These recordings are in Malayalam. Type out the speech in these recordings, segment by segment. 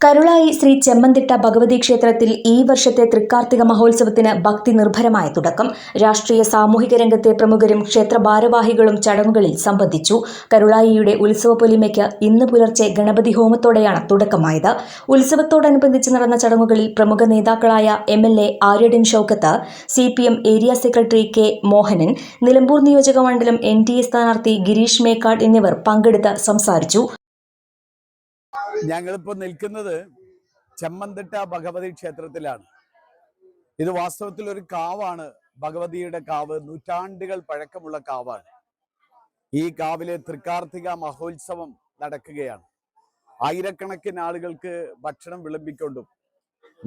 കരുളായി ശ്രീ ചെമ്മന്തിട്ട ഭഗവതി ക്ഷേത്രത്തിൽ ഈ വർഷത്തെ തൃക്കാർത്തിക മഹോത്സവത്തിന് ഭക്തി നിർഭരമായ തുടക്കം. രാഷ്ട്രീയ സാമൂഹിക രംഗത്തെ പ്രമുഖരും ക്ഷേത്ര ഭാരവാഹികളും ചടങ്ങുകളിൽ സംബന്ധിച്ചു. കരുളായിയുടെ ഉത്സവ പൊലിമയ്ക്ക് ഇന്ന് പുലർച്ചെ ഗണപതി ഹോമത്തോടെയാണ് തുടക്കമായത്. ഉത്സവത്തോടനുബന്ധിച്ച് നടന്ന ചടങ്ങുകളിൽ പ്രമുഖ നേതാക്കളായ MLA Aryadan Shoukath, CPM area secretary K Mohanan, Nilambur നിയോജക മണ്ഡലം NDA സ്ഥാനാർത്ഥി ഗിരീഷ് മേക്കാട് എന്നിവർ പങ്കെടുത്ത് സംസാരിച്ചു. ഞങ്ങളിപ്പോൾ നിൽക്കുന്നത് ചെമ്മന്തിട്ട ഭഗവതി ക്ഷേത്രത്തിലാണ്. ഇത് വാസ്തവത്തിൽ ഒരു കാവാണ്. ഭഗവതിയുടെ കാവ് നൂറ്റാണ്ടുകൾ പഴക്കമുള്ള കാവാണ്. ഈ കാവിലെ തൃക്കാർത്തിക മഹോത്സവം നടക്കുകയാണ്. ആയിരക്കണക്കിന് ആളുകൾക്ക് ഭക്ഷണം വിളമ്പിക്കൊണ്ടും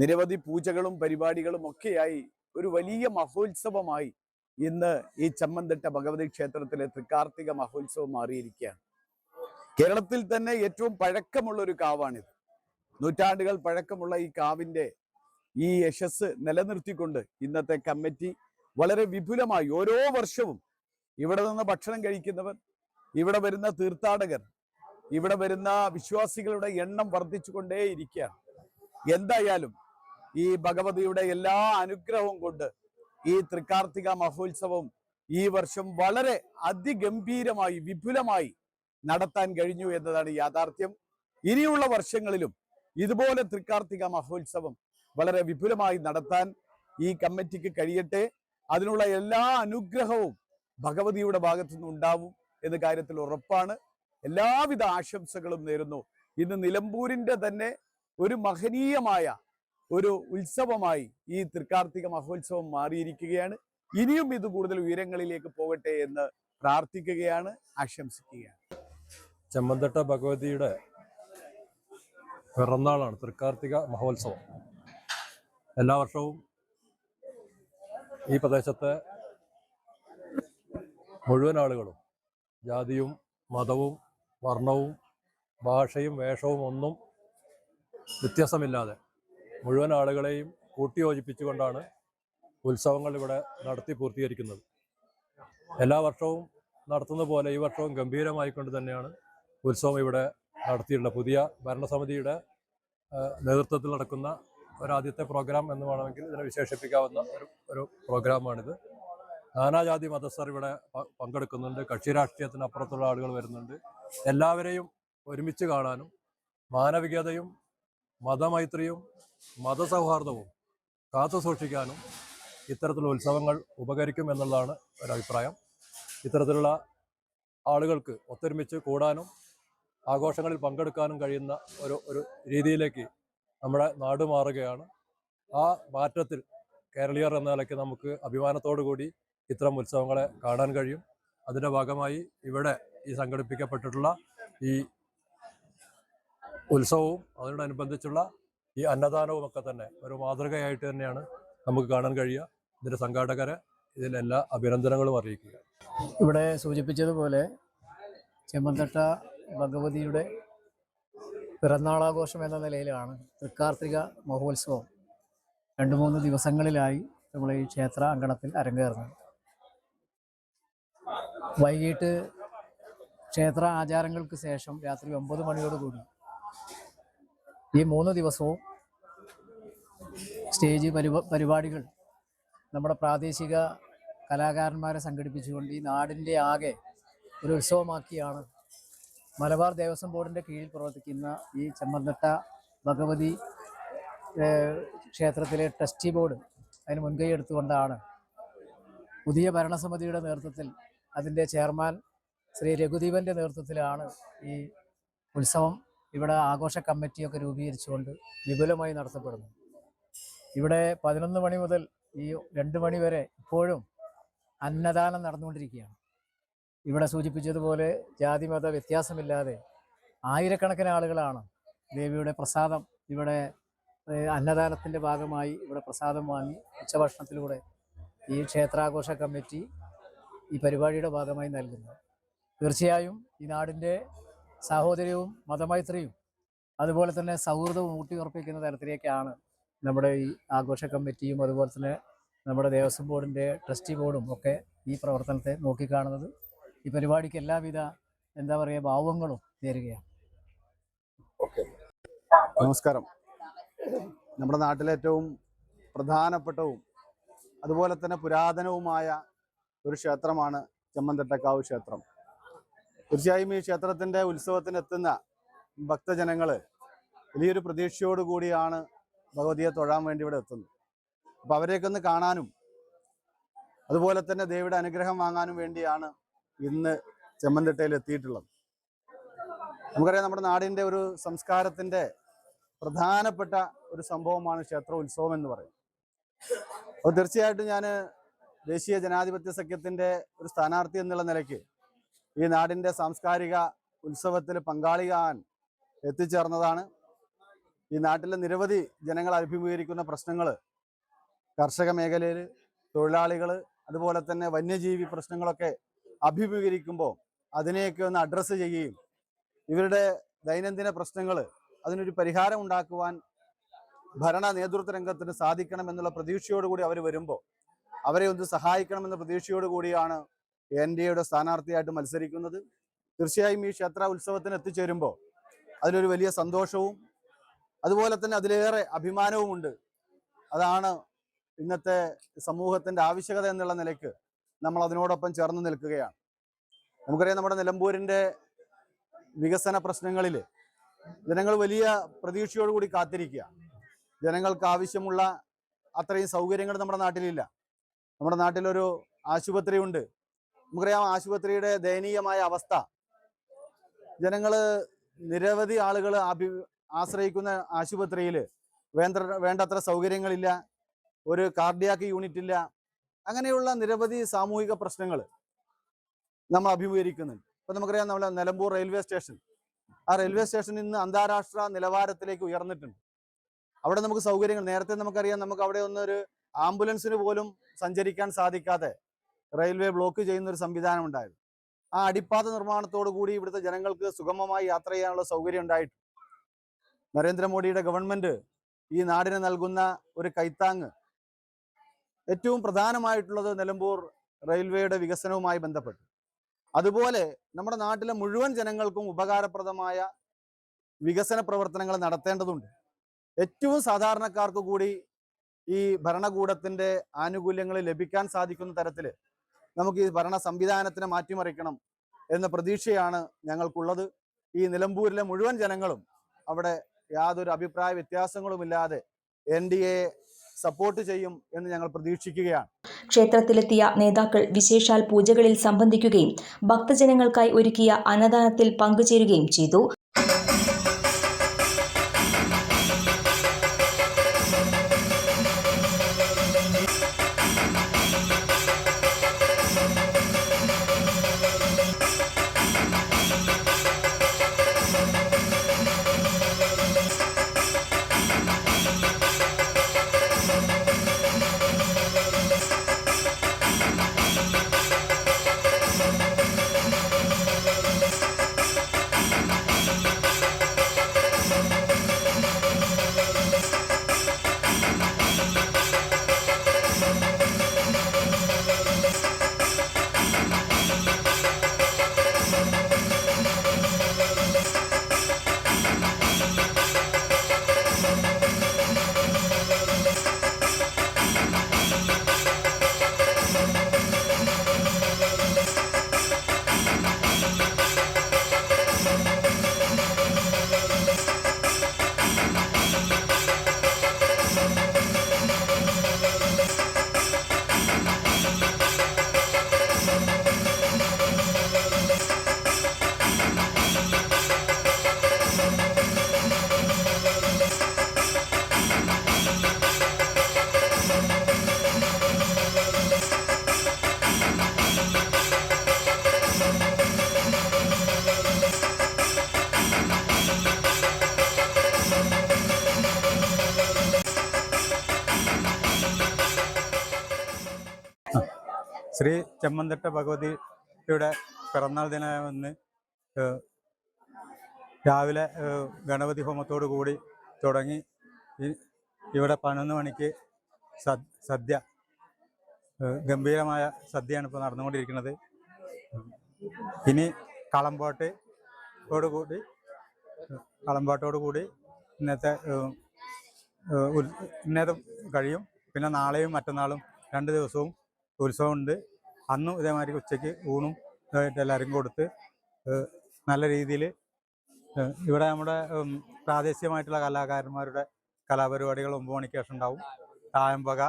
നിരവധി പൂജകളും പരിപാടികളും ഒക്കെയായി ഒരു വലിയ മഹോത്സവമായി ഇന്ന് ഈ ചെമ്മന്തിട്ട ഭഗവതി ക്ഷേത്രത്തിലെ തൃക്കാർത്തിക മഹോത്സവം മാറിയിരിക്കുകയാണ്. കേരളത്തിൽ തന്നെ ഏറ്റവും പഴക്കമുള്ള ഒരു കാവാണിത്. നൂറ്റാണ്ടുകൾ പഴക്കമുള്ള ഈ കാവിൻ്റെ ഈ യശസ് നിലനിർത്തിക്കൊണ്ട് ഇന്നത്തെ കമ്മിറ്റി വളരെ വിപുലമായി ഓരോ വർഷവും ഇവിടെ നിന്ന് ഭക്ഷണം കഴിക്കുന്നവർ, ഇവിടെ വരുന്ന തീർത്ഥാടകർ, ഇവിടെ വരുന്ന വിശ്വാസികളുടെ എണ്ണം വർദ്ധിച്ചുകൊണ്ടേയിരിക്കുകയാണ്. എന്തായാലും ഈ ഭഗവതിയുടെ എല്ലാ അനുഗ്രഹവും കൊണ്ട് ഈ തൃക്കാർത്തിക മഹോത്സവം ഈ വർഷം വളരെ അതിഗംഭീരമായി വിപുലമായി നടത്താൻ കഴിഞ്ഞു എന്നതാണ് യാഥാർത്ഥ്യം. ഇനിയുള്ള വർഷങ്ങളിലും ഇതുപോലെ തൃക്കാർത്തിക മഹോത്സവം വളരെ വിപുലമായി നടത്താൻ ഈ കമ്മിറ്റിക്ക് കഴിയട്ടെ. അതിനുള്ള എല്ലാ അനുഗ്രഹവും ഭഗവതിയുടെ ഭാഗത്തു നിന്ന് ഉണ്ടാവും എന്ന കാര്യത്തിൽ ഉറപ്പാണ്. എല്ലാവിധ ആശംസകളും നേരുന്നു. ഇന്ന് നിലമ്പൂരിൻ്റെ തന്നെ ഒരു മഹനീയമായ ഒരു ഉത്സവമായി ഈ തൃക്കാർത്തിക മഹോത്സവം മാറിയിരിക്കുകയാണ്. ഇനിയും ഇത് കൂടുതൽ ഉയരങ്ങളിലേക്ക് പോകട്ടെ എന്ന് പ്രാർത്ഥിക്കുകയാണ്, ആശംസിക്കുകയാണ്. ചെമ്മന്തിട്ട ഭഗവതിയുടെ പിറന്നാളാണ് തൃക്കാർത്തിക മഹോത്സവം. എല്ലാ വർഷവും ഈ പ്രദേശത്തെ മുഴുവൻ ആളുകളും ജാതിയും മതവും വർണ്ണവും ഭാഷയും വേഷവും ഒന്നും വ്യത്യാസമില്ലാതെ മുഴുവൻ ആളുകളെയും കൂട്ടിയോജിപ്പിച്ചുകൊണ്ടാണ് ഉത്സവങ്ങൾ ഇവിടെ നടത്തി പൂർത്തീകരിക്കുന്നത്. എല്ലാ വർഷവും നടത്തുന്ന പോലെ ഈ വർഷവും ഗംഭീരമായിക്കൊണ്ട് തന്നെയാണ് ഉത്സവം ഇവിടെ നടത്തിയിട്ടുള്ളത്. പുതിയ ഭരണസമിതിയുടെ നേതൃത്വത്തിൽ നടക്കുന്ന ഒരാദ്യത്തെ പ്രോഗ്രാം എന്ന് വേണമെങ്കിൽ ഇതിനെ വിശേഷിപ്പിക്കാവുന്ന ഒരു പ്രോഗ്രാമാണിത്. നാനാജാതി മതസ്ഥർ ഇവിടെ പങ്കെടുക്കുന്നുണ്ട്. കക്ഷി രാഷ്ട്രീയത്തിനപ്പുറത്തുള്ള ആളുകൾ വരുന്നുണ്ട്. എല്ലാവരെയും ഒരുമിച്ച് കാണാനും മാനവികതയും മതമൈത്രിയും മതസൗഹാർദ്ദവും കാത്തു സൂക്ഷിക്കാനും ഇത്തരത്തിലുള്ള ഉത്സവങ്ങൾ ഉപകരിക്കും എന്നുള്ളതാണ് ഒരഭിപ്രായം. ഇത്തരത്തിലുള്ള ആളുകൾക്ക് ഒത്തൊരുമിച്ച് കൂടാനും ആഘോഷങ്ങളിൽ പങ്കെടുക്കാനും കഴിയുന്ന ഒരു രീതിയിലേക്ക് നമ്മുടെ നാട് മാറുകയാണ്. ആ മാറ്റത്തിൽ കേരളീയർ എന്ന നിലയ്ക്ക് നമുക്ക് അഭിമാനത്തോടു കൂടി ഇത്തരം ഉത്സവങ്ങളെ കാണാൻ കഴിയും. അതിൻ്റെ ഭാഗമായി ഇവിടെ ഈ സംഘടിപ്പിക്കപ്പെട്ടിട്ടുള്ള ഈ ഉത്സവവും അതിനോടനുബന്ധിച്ചുള്ള ഈ അന്നദാനവും ഒക്കെ തന്നെ ഒരു മാതൃകയായിട്ട് തന്നെയാണ് നമുക്ക് കാണാൻ കഴിയുക. ഇതിൻ്റെ സംഘാടകരെ ഇതിലെല്ലാ അഭിനന്ദനങ്ങളും അറിയിക്കുക. ഇവിടെ സൂചിപ്പിച്ചതുപോലെ ചെമ്മന്തിട്ട ഭഗവതിയുടെ പിറന്നാളാഘോഷം എന്ന നിലയിലാണ് തൃക്കാർത്തിക മഹോത്സവം 2-3 ദിവസങ്ങളിലായി നമ്മൾ ഈ ക്ഷേത്ര അങ്കണത്തിൽ അരങ്ങേറുന്നത്. വൈകിട്ട് ക്ഷേത്ര ആചാരങ്ങൾക്ക് ശേഷം രാത്രി 9 മണിയോടുകൂടി ഈ 3 ദിവസവും സ്റ്റേജ് പരിപാടികൾ നമ്മുടെ പ്രാദേശിക കലാകാരന്മാരെ സംഘടിപ്പിച്ചുകൊണ്ട് ഈ നാടിൻ്റെ ആകെ ഒരു ഉത്സവമാക്കിയാണ് മലബാർ ദേവസ്വം ബോർഡിൻ്റെ കീഴിൽ പ്രവർത്തിക്കുന്ന ഈ ചെമ്മന്തിട്ട ഭഗവതി ക്ഷേത്രത്തിലെ ട്രസ്റ്റി ബോർഡ് അതിന് മുൻകൈ എടുത്തുകൊണ്ടാണ് പുതിയ ഭരണസമിതിയുടെ നേതൃത്വത്തിൽ അതിൻ്റെ ചെയർമാൻ ശ്രീ രഘുദീപൻ്റെ നേതൃത്വത്തിലാണ് ഈ ഉത്സവം ഇവിടെ ആഘോഷ കമ്മിറ്റിയൊക്കെ രൂപീകരിച്ചുകൊണ്ട് വിപുലമായി നടത്തപ്പെടുന്നു. ഇവിടെ 11 മണി മുതൽ ഈ 2 മണി വരെ ഇപ്പോഴും അന്നദാനം നടന്നുകൊണ്ടിരിക്കുകയാണ്. ഇവിടെ സൂചിപ്പിച്ചതുപോലെ ജാതി മത വ്യത്യാസമില്ലാതെ ആയിരക്കണക്കിന് ആളുകളാണ് ദേവിയുടെ പ്രസാദം ഇവിടെ അന്നദാനത്തിൻ്റെ ഭാഗമായി ഇവിടെ പ്രസാദം വാങ്ങി ഉച്ചഭക്ഷണത്തിലൂടെ ഈ ക്ഷേത്രാഘോഷ കമ്മിറ്റി ഈ പരിപാടിയുടെ ഭാഗമായി നൽകുന്നത്. തീർച്ചയായും ഈ നാടിൻ്റെ സാഹോദര്യവും മതമൈത്രിയും അതുപോലെ തന്നെ സൗഹൃദവും ഊട്ടിയുറപ്പിക്കുന്ന തരത്തിലേക്കാണ് നമ്മുടെ ഈ ആഘോഷ കമ്മിറ്റിയും അതുപോലെ തന്നെ നമ്മുടെ ദേവസ്വം ബോർഡിൻ്റെ ട്രസ്റ്റി ബോർഡും ഒക്കെ ഈ പ്രവർത്തനത്തെ നോക്കിക്കാണുന്നത്. ഈ പരിപാടിക്ക് എല്ലാവിധ ഭാവുകങ്ങളും നേരുകയാണ്. നമസ്കാരം. നമ്മുടെ നാട്ടിലെ ഏറ്റവും പ്രധാനപ്പെട്ടവും അതുപോലെ തന്നെ പുരാതനവുമായ ഒരു ക്ഷേത്രമാണ് ചെമ്മന്തട്ടക്കാവ് ക്ഷേത്രം. തീർച്ചയായും ഈ ക്ഷേത്രത്തിൻ്റെ ഉത്സവത്തിന് എത്തുന്ന ഭക്തജനങ്ങൾ വലിയൊരു പ്രതീക്ഷയോട് കൂടിയാണ് ഭഗവതിയെ തൊഴാൻ വേണ്ടി ഇവിടെ എത്തുന്നത്. അപ്പോൾ അവരെയൊക്കെ ഒന്ന് കാണാനും അതുപോലെ തന്നെ ദേവിയുടെ അനുഗ്രഹം വാങ്ങാനും വേണ്ടിയാണ് ഇന്ന് ചെമ്മന്തട്ടയിൽ എത്തിയിട്ടുള്ളത്. നമുക്കറിയാം, നമ്മുടെ നാടിൻ്റെ ഒരു സംസ്കാരത്തിൻ്റെ പ്രധാനപ്പെട്ട ഒരു സംഭവമാണ് ക്ഷേത്ര ഉത്സവം എന്ന് പറയും. അപ്പോൾ തീർച്ചയായിട്ടും ഞാൻ ദേശീയ ജനാധിപത്യ സഖ്യത്തിൻ്റെ ഒരു സ്ഥാനാർത്ഥി എന്നുള്ള നിലയ്ക്ക് ഈ നാടിൻ്റെ സാംസ്കാരിക ഉത്സവത്തിൽ പങ്കാളിയാകാൻ എത്തിച്ചേർന്നതാണ്. ഈ നാട്ടിലെ നിരവധി ജനങ്ങൾ അഭിമുഖീകരിക്കുന്ന പ്രശ്നങ്ങൾ, കർഷക മേഖലയിൽ തൊഴിലാളികൾ, അതുപോലെ തന്നെ വന്യജീവി പ്രശ്നങ്ങളൊക്കെ അഭിമുഖീകരിക്കുമ്പോൾ അതിനെയൊക്കെ ഒന്ന് അഡ്രസ്സ് ചെയ്യുകയും ഇവരുടെ ദൈനംദിന പ്രശ്നങ്ങൾ അതിനൊരു പരിഹാരം ഉണ്ടാക്കുവാൻ ഭരണ നേതൃത്വ രംഗത്തിന് സാധിക്കണമെന്നുള്ള പ്രതീക്ഷയോടുകൂടി അവർ വരുമ്പോൾ അവരെ ഒന്ന് സഹായിക്കണമെന്ന പ്രതീക്ഷയോടുകൂടിയാണ് NDAയുടെ സ്ഥാനാർത്ഥിയായിട്ട് മത്സരിക്കുന്നത്. തീർച്ചയായും ഈ ക്ഷേത്ര ഉത്സവത്തിന് എത്തിച്ചേരുമ്പോൾ അതിലൊരു വലിയ സന്തോഷവും അതുപോലെ തന്നെ അതിലേറെ അഭിമാനവുമുണ്ട്. അതാണ് ഇന്നത്തെ സമൂഹത്തിൻ്റെ ആവശ്യകത എന്നുള്ള നിലയ്ക്ക് നമ്മൾ അതിനോടൊപ്പം ചേർന്ന് നിൽക്കുകയാണ്. നമുക്കറിയാം, നമ്മുടെ നിലമ്പൂരിൻ്റെ വികസന പ്രശ്നങ്ങളിൽ ജനങ്ങൾ വലിയ പ്രതീക്ഷയോടുകൂടി കാത്തിരിക്കുക. ജനങ്ങൾക്ക് ആവശ്യമുള്ള അത്രയും സൗകര്യങ്ങൾ നമ്മുടെ നാട്ടിലില്ല. നമ്മുടെ നാട്ടിലൊരു ആശുപത്രിയുണ്ട്. നമുക്കറിയാം, ആശുപത്രിയുടെ ദയനീയമായ അവസ്ഥ. ജനങ്ങൾ, നിരവധി ആളുകൾ ആശ്രയിക്കുന്ന ആശുപത്രിയിൽ വേണ്ടത്ര സൗകര്യങ്ങളില്ല, ഒരു കാർഡിയാക്ക് യൂണിറ്റ് ഇല്ല. അങ്ങനെയുള്ള നിരവധി സാമൂഹിക പ്രശ്നങ്ങൾ നമ്മൾ അഭിമുഖീകരിക്കുന്നുണ്ട്. ഇപ്പം നമുക്കറിയാം, നമ്മുടെ നിലമ്പൂർ റെയിൽവേ സ്റ്റേഷൻ, ആ റെയിൽവേ സ്റ്റേഷൻ ഇന്ന് അന്താരാഷ്ട്ര നിലവാരത്തിലേക്ക് ഉയർന്നിട്ടുണ്ട്. അവിടെ നമുക്ക് സൗകര്യങ്ങൾ, നേരത്തെ നമുക്കറിയാം, നമുക്ക് അവിടെ ഒന്നൊരു ആംബുലൻസിന് പോലും സഞ്ചരിക്കാൻ സാധിക്കാതെ റെയിൽവേ ബ്ലോക്ക് ചെയ്യുന്ന ഒരു സംവിധാനം ഉണ്ടായിരുന്നു. ആ അടിപ്പാത നിർമ്മാണത്തോടു കൂടി ഇവിടുത്തെ ജനങ്ങൾക്ക് സുഗമമായി യാത്ര ചെയ്യാനുള്ള സൗകര്യം ഉണ്ടായിട്ട് നരേന്ദ്രമോദിയുടെ ഗവൺമെന്റ് ഈ നാടിന് നൽകുന്ന ഒരു കൈത്താങ് ഏറ്റവും പ്രധാനമായിട്ടുള്ളത് നിലമ്പൂർ റെയിൽവേയുടെ വികസനവുമായി ബന്ധപ്പെട്ട്. അതുപോലെ നമ്മുടെ നാട്ടിലെ മുഴുവൻ ജനങ്ങൾക്കും ഉപകാരപ്രദമായ വികസന പ്രവർത്തനങ്ങൾ നടത്തേണ്ടതുണ്ട്. ഏറ്റവും സാധാരണക്കാർക്ക് കൂടി ഈ ഭരണകൂടത്തിൻ്റെ ആനുകൂല്യങ്ങൾ ലഭിക്കാൻ സാധിക്കുന്ന തരത്തിൽ നമുക്ക് ഈ ഭരണ സംവിധാനത്തിനെ മാറ്റിമറിക്കണം എന്ന പ്രതീക്ഷയാണ് ഞങ്ങൾക്കുള്ളത്. ഈ നിലമ്പൂരിലെ മുഴുവൻ ജനങ്ങളും അവിടെ യാതൊരു അഭിപ്രായ വ്യത്യാസങ്ങളുമില്ലാതെ NDA സപ്പോർട്ട് ചെയ്യും എന്ന് ഞങ്ങൾ പ്രതീക്ഷിക്കുകയാണ്. ക്ഷേത്രത്തിലെത്തിയ നേതാക്കൾ വിശേഷാൽ പൂജകളിൽ സംബന്ധിക്കുകയും ഭക്തജനങ്ങൾക്കായി ഒരുക്കിയ അന്നദാനത്തിൽ പങ്കുചേരുകയും ചെയ്തു. ശ്രീ ചെമ്മന്തട്ട ഭഗവതിയുടെ പിറന്നാൾ ദിനമെന്ന് രാവിലെ ഗണപതി ഹോമത്തോടു കൂടി തുടങ്ങി ഇവിടെ 11 മണിക്ക് സദ്യ, ഗംഭീരമായ സദ്യയാണ് ഇപ്പോൾ നടന്നുകൊണ്ടിരിക്കുന്നത്. ഇനി കളമ്പാട്ടോടു കൂടി ഇന്നത്തെ ഇന്നത്തെ കഴിയും. പിന്നെ നാളെയും മറ്റന്നാളും 2 ദിവസവും ഉത്സവമുണ്ട്. അന്നും ഇതേമാതിരി ഉച്ചയ്ക്ക് ഊണും ഇതായിട്ട് എല്ലാവരും കൊടുത്ത് നല്ല രീതിയിൽ ഇവിടെ നമ്മുടെ പ്രാദേശികമായിട്ടുള്ള കലാകാരന്മാരുടെ കലാപരിപാടികൾ 9 മണിക്ക് ശേഷം ഉണ്ടാവും. തായമ്പക,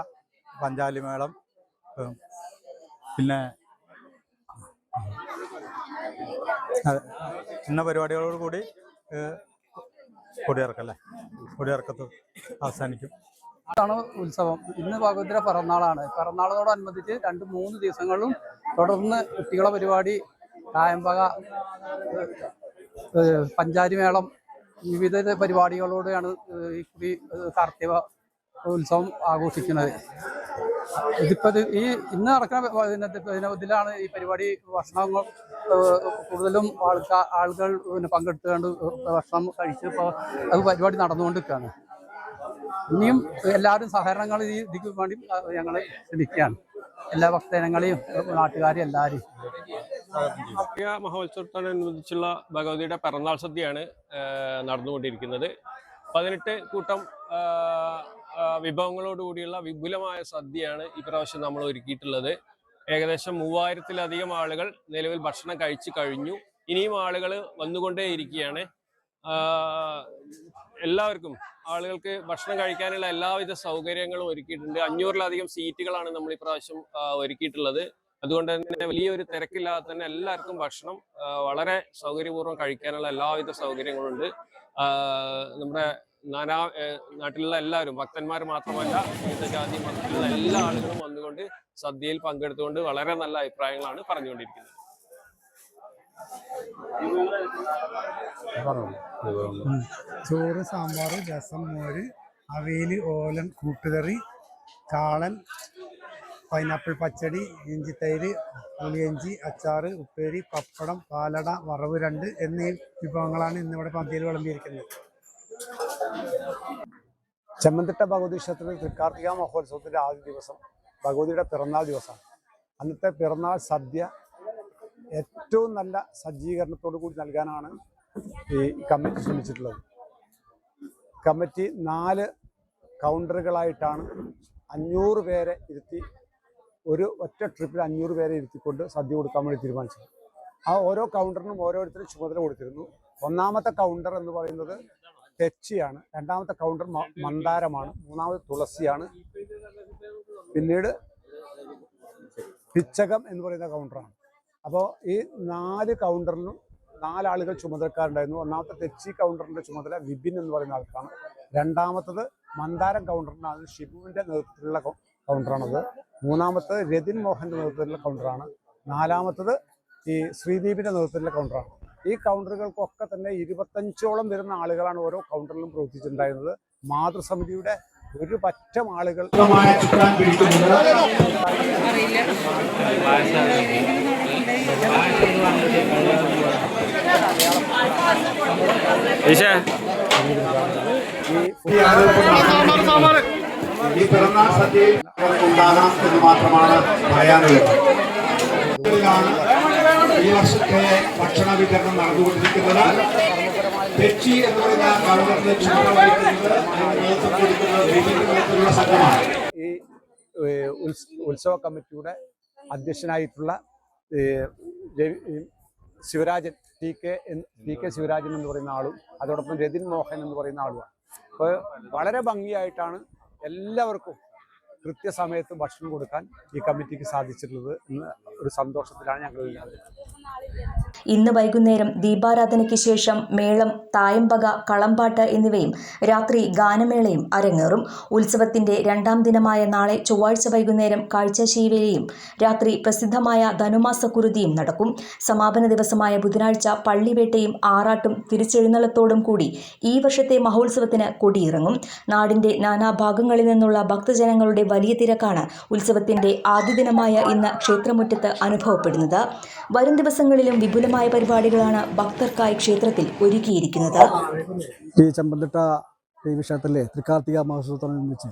പഞ്ചാലി മേളം, പിന്നെ ഇന്ന പരിപാടികളോട് കൂടി കൊടിയിറക്കത്ത് അവസാനിക്കും. ാണ് ഉത്സവം. ഇന്ന് ഭഗവതിയുടെ പിറന്നാളാണ്. പിറന്നാളോടനുബന്ധിച്ച് 2-3 ദിവസങ്ങളിലും തുടർന്ന് കുട്ടികളെ പരിപാടി, കായമ്പക, പഞ്ചാരിമേളം, വിവിധ പരിപാടികളോടെയാണ് ഈ കുടി കാർത്തിക ഉത്സവം ആഘോഷിക്കുന്നത്. ഇതിപ്പോൾ ഇന്ന് നടക്കുന്ന ഇതിലാണ് ഈ പരിപാടി. ഭക്ഷണങ്ങൾ കൂടുതലും ആളുകൾ പങ്കെടുത്തുകൊണ്ട് ഭക്ഷണം കഴിച്ചപ്പോൾ അത് പരിപാടി നടന്നുകൊണ്ടിരിക്കുകയാണ്. ഇനിയും എല്ലാവരും സഹകരണങ്ങൾ ഈ ഇതിക്ക് വേണ്ടി ഞങ്ങൾ ശ്രമിക്കുകയാണ്. എല്ലാ ഭക്തജനങ്ങളെയും നാട്ടുകാരെയും എല്ലാവരെയും. മഹോത്സവത്തോടനുബന്ധിച്ചുള്ള ഭഗവതിയുടെ പിറന്നാൾ സദ്യയാണ് നടന്നുകൊണ്ടിരിക്കുന്നത്. 18 കൂട്ടം വിഭവങ്ങളോടുകൂടിയുള്ള വിപുലമായ സദ്യയാണ് ഇപ്രാവശ്യം നമ്മൾ ഒരുക്കിയിട്ടുള്ളത്. ഏകദേശം 3000-ലധികം ആളുകൾ നിലവിൽ ഭക്ഷണം കഴിച്ചു കഴിഞ്ഞു. ഇനിയും ആളുകൾ വന്നുകൊണ്ടേയിരിക്കുകയാണ്. എല്ലാവർക്കും ആളുകൾക്ക് ഭക്ഷണം കഴിക്കാനുള്ള എല്ലാവിധ സൗകര്യങ്ങളും ഒരുക്കിയിട്ടുണ്ട്. 500-ലധികം സീറ്റുകളാണ് നമ്മൾ ഇപ്രാവശ്യം ഒരുക്കിയിട്ടുള്ളത്. അതുകൊണ്ട് തന്നെ വലിയൊരു തിരക്കില്ലാതെ തന്നെ എല്ലാവർക്കും ഭക്ഷണം വളരെ സൗകര്യപൂർവ്വം കഴിക്കാനുള്ള എല്ലാവിധ സൗകര്യങ്ങളുണ്ട്. നമ്മുടെ നാട്ടിലുള്ള എല്ലാവരും, ഭക്തന്മാർ മാത്രമല്ല, വിവിധ ജാതി മതത്തിലുള്ള എല്ലാ ആളുകളും വന്നുകൊണ്ട് സദ്യയിൽ പങ്കെടുത്തുകൊണ്ട് വളരെ നല്ല അഭിപ്രായങ്ങളാണ് പറഞ്ഞുകൊണ്ടിരിക്കുന്നത്. ചോറ്, സാമ്പാർ, രസം, മോര്, അവിയൽ, ഓലൻ, കൂട്ടുകറി, കാളൻ, പൈനാപ്പിൾ പച്ചടി, ഇഞ്ചിത്തൈര്, പുളിയഞ്ചി, അച്ചാറ്, ഉപ്പേരി, പപ്പടം, പാലട, വറവ് 2 എന്നീ വിഭവങ്ങളാണ് ഇന്നിവിടെ പന്തിയിൽ വിളമ്പിയിരിക്കുന്നത്. ചെമ്മന്തിട്ട ഭഗവതി ക്ഷേത്രത്തിൽ തൃക്കാർത്തിക മഹോത്സവത്തിൻ്റെ ആദ്യ ദിവസം ഭഗവതിയുടെ പിറന്നാൾ ദിവസമാണ്. അന്നത്തെ പിറന്നാൾ സദ്യ ഏറ്റവും നല്ല സജ്ജീകരണത്തോടു കൂടി നൽകാനാണ് ഈ കമ്മിറ്റി ശ്രമിച്ചിട്ടുള്ളത്. കമ്മിറ്റി 4 കൗണ്ടറുകളായിട്ടാണ് 500 പേരെ ഇരുത്തി, ഒരു ഒറ്റ ട്രിപ്പിൽ 500 പേരെ ഇരുത്തിക്കൊണ്ട് സദ്യ കൊടുക്കാൻ വേണ്ടി തീരുമാനിച്ചത്. ആ ഓരോ കൗണ്ടറിനും ഓരോരുത്തരും ചുമതല കൊടുത്തിരുന്നു. 1ാമത്തെ കൗണ്ടർ എന്ന് പറയുന്നത് തെച്ചിയാണ്, 2ാമത്തെ കൗണ്ടർ മന്ദാരമാണ്, 3ാമത് തുളസിയാണ്, പിന്നീട് പിച്ചകം എന്ന് പറയുന്ന കൗണ്ടറാണ്. അപ്പോൾ ഈ 4 കൗണ്ടറിനും 4 ആളുകൾ ചുമതലക്കാരുണ്ടായിരുന്നു. 1ാമത്തെ തെച്ചി കൗണ്ടറിൻ്റെ ചുമതല വിപിൻ എന്ന് പറയുന്ന ആൾക്കാണ്. 2ാമത്തത് മന്ദാരം കൗണ്ടറിനാണ്, ഷിബുവിൻ്റെ നേതൃത്വത്തിലുള്ള കൗണ്ടറാണത്. 3ാമത്തത് രതിൻ മോഹൻ്റെ നേതൃത്വത്തിലുള്ള കൗണ്ടറാണ്. 4ാമത്തത് ഈ ശ്രീദീപിൻ്റെ നേതൃത്വത്തിലുള്ള കൗണ്ടറാണ്. ഈ കൗണ്ടറുകൾക്കൊക്കെ തന്നെ 25ഓളം വരുന്ന ആളുകളാണ് ഓരോ കൗണ്ടറിലും പ്രവർത്തിച്ചിട്ടുണ്ടായിരുന്നത്. മാതൃസമിതിയുടെ ഒരു പറ്റം ആളുകൾ ഈ പിറന്നാൾ സദ്യയിൽ ഉണ്ടാകണം എന്ന് മാത്രമാണ് പറയാനുള്ളത്. ഈ വർഷത്തെ ഭക്ഷണ വിതരണം നടന്നുകൊണ്ടിരിക്കുന്നത്. തെച്ചി എന്ന് പറയുന്ന കൗണ്ടറിന്റെ ചുമതല വഹിക്കുന്നത് സംഘമാണ്. ഈ ഉത്സവ കമ്മിറ്റിയുടെ അധ്യക്ഷനായിട്ടുള്ള ശിവരാജൻ, ടി കെ ശിവരാജൻ എന്ന് പറയുന്ന ആളും അതോടൊപ്പം രതിൻ മോഹൻ എന്ന് പറയുന്ന ആളുമാണ്. അപ്പോൾ വളരെ ഭംഗിയായിട്ടാണ് എല്ലാവർക്കും കൃത്യസമയത്ത് ഭക്ഷണം കൊടുക്കാൻ ഈ കമ്മിറ്റിക്ക് സാധിച്ചിട്ടുള്ളത് എന്ന ഒരു സന്തോഷത്തിലാണ് ഞങ്ങളെല്ലാവരും. ഇന്ന് വൈകുന്നേരം ദീപാരാധനയ്ക്ക് ശേഷം മേളം, തായമ്പക, കളമ്പാട്ട് എന്നിവയും രാത്രി ഗാനമേളയും അരങ്ങേറും. ഉത്സവത്തിന്റെ 2ാം ദിനമായ നാളെ ചൊവ്വാഴ്ച വൈകുന്നേരം കാഴ്ചശീവേലിയും രാത്രി പ്രസിദ്ധമായ ധനുമാസ കുരുതിയും നടക്കും. സമാപന ദിവസമായ ബുധനാഴ്ച പള്ളിവേട്ടയും ആറാട്ടും തിരിച്ചെഴുന്നള്ളത്തോടും കൂടി ഈ വർഷത്തെ മഹോത്സവത്തിന് കൊടിയിറങ്ങും. നാടിന്റെ നാനാഭാഗങ്ങളിൽ നിന്നുള്ള ഭക്തജനങ്ങളുടെ വലിയ തിരക്കാണ് ഉത്സവത്തിന്റെ ആദ്യ ദിനമായ ഇന്ന് ക്ഷേത്രമുറ്റത്ത് അനുഭവപ്പെടുന്നത്. വരും ദിവസങ്ങളിലും വിപുലമായ പരിപാടികളാണ് ഭക്തർക്കായി ക്ഷേത്രത്തിൽ ഒരുക്കിയിരിക്കുന്നത്. ഈ ചെമ്പന്തിട്ട ദേവീക്ഷേത്രത്തിലെ തൃക്കാർത്തിക മഹോത്സവത്തോടനുബന്ധിച്ച്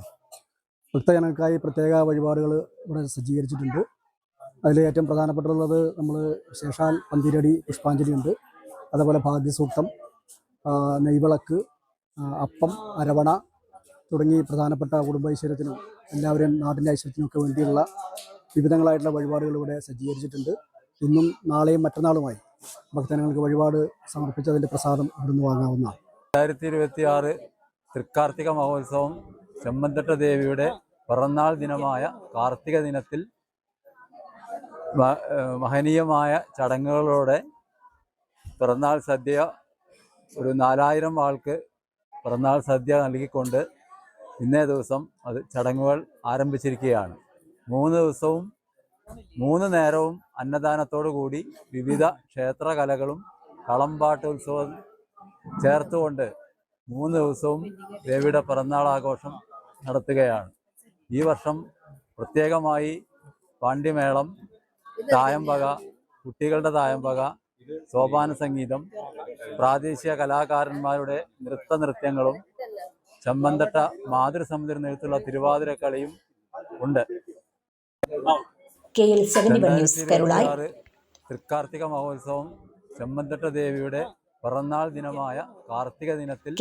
ഭക്തജനങ്ങൾക്കായി പ്രത്യേക വഴിപാടുകൾ ഇവിടെ സജ്ജീകരിച്ചിട്ടുണ്ട്. അതിൽ ഏറ്റവും പ്രധാനപ്പെട്ടുള്ളത് നമ്മൾ ശേഷാൽ പന്തിരടി പുഷ്പാഞ്ജലി ഉണ്ട്, അതേപോലെ ഭാഗ്യസൂക്തം, നെയ്വിളക്ക്, അപ്പം, അരവണ തുടങ്ങി പ്രധാനപ്പെട്ട കുടുംബൈശ്വര്യത്തിനും എല്ലാവരെയും നാടിൻ്റെ ഐശ്വര്യത്തിനൊക്കെ വേണ്ടിയുള്ള വിവിധങ്ങളായിട്ടുള്ള വഴിപാടുകൾ ഇവിടെ സജ്ജീകരിച്ചിട്ടുണ്ട്. ഇന്നും നാളെയും മറ്റന്നാളുമായി ഭക്തജനങ്ങൾക്ക് വഴിപാട് സമർപ്പിച്ചതിൻ്റെ പ്രസാദം ഇവിടുന്ന് വാങ്ങാവുന്നതാണ്. 2026 തൃക്കാർത്തിക മഹോത്സവം ചെമ്മന്തട്ട ദേവിയുടെ പിറന്നാൾ ദിനമായ കാർത്തിക ദിനത്തിൽ മഹനീയമായ ചടങ്ങുകളോടെ പിറന്നാൾ സദ്യ ഒരു 4000 ആൾക്ക് പിറന്നാൾ സദ്യ നൽകിക്കൊണ്ട് ഇന്നേ ദിവസം അത് ചടങ്ങുകൾ ആരംഭിച്ചിരിക്കുകയാണ്. 3 ദിവസവും 3 നേരവും അന്നദാനത്തോടു കൂടി വിവിധ ക്ഷേത്രകലകളും കളംപാട്ടോത്സവം ചേർത്തുകൊണ്ട് 3 ദിവസവും ദേവിയുടെ പിറന്നാൾ ആഘോഷം നടത്തുകയാണ്. ഈ വർഷം പ്രത്യേകമായി പാണ്ഡ്യമേളം, തായമ്പക, കുട്ടികളുടെ തായമ്പക, സോപാന സംഗീതം, പ്രാദേശിക കലാകാരന്മാരുടെ നൃത്യങ്ങളും ചെമ്മന്തട്ട മാതൃസമുദ്ര നേതൃത്വമുള്ള തിരുവാതിരക്കളിയും ഉണ്ട്. തൃക്കാർത്തിക മഹോത്സവം ചെമ്മന്തട്ട ദേവിയുടെ പിറന്നാൾ ദിനമായ കാർത്തിക ദിനത്തിൽ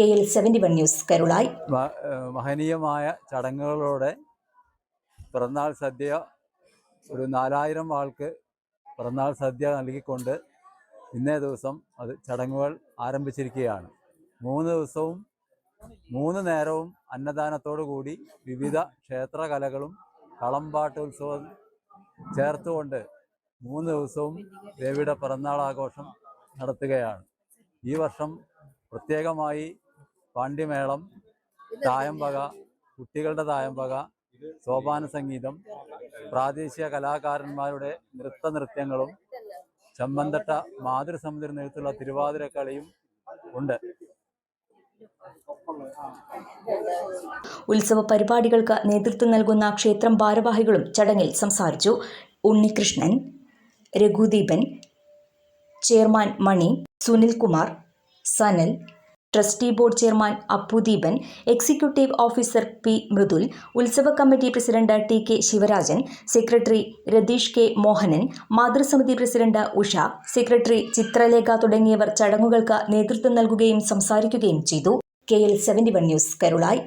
മഹനീയമായ ചടങ്ങുകളോടെ പിറന്നാൾ സദ്യ ഒരു 4000 ആൾക്ക് പിറന്നാൾ സദ്യ നൽകിക്കൊണ്ട് ഇന്നേ ദിവസം അത് ചടങ്ങുകൾ ആരംഭിച്ചിരിക്കുകയാണ്. 3 ദിവസവും 3 നേരവും അന്നദാനത്തോടു കൂടി വിവിധ ക്ഷേത്രകലകളും കളംപാട്ടോത്സവം ചേർത്തുകൊണ്ട് 3 ദിവസവും ദേവിയുടെ പിറന്നാൾ ആഘോഷം നടത്തുകയാണ്. ഈ വർഷം പ്രത്യേകമായി പാണ്ഡ്യമേളം, തായമ്പക, കുട്ടികളുടെ തായമ്പക, സോപാന സംഗീതം, പ്രാദേശിക കലാകാരന്മാരുടെ നൃത്യങ്ങളും ചെമ്മന്തട്ട മാതൃസമുദ്ര നേതൃത്വമുള്ള തിരുവാതിരക്കളിയും ഉണ്ട്. ഉത്സവ പരിപാടികൾക്ക് നേതൃത്വം നൽകുന്ന ക്ഷേത്രം ഭാരവാഹികളും ചടങ്ങിൽ സംസാരിച്ചു. Unnikrishnan, Raghudeepan, chairman Mani, Sunilkumar, Sanal, trustee board chairman Appudeepan, executive officer P Mridul, ഉത്സവ committee president T K Sivarajan, secretary Ratheesh K Mohanan, മാതൃസമിതി പ്രസിഡന്റ് ഉഷ, സെക്രട്ടറി ചിത്രലേഖ തുടങ്ങിയവർ ചടങ്ങുകൾക്ക് നേതൃത്വം നൽകുകയും സംസാരിക്കുകയും ചെയ്തു. KL71 news, Karulai.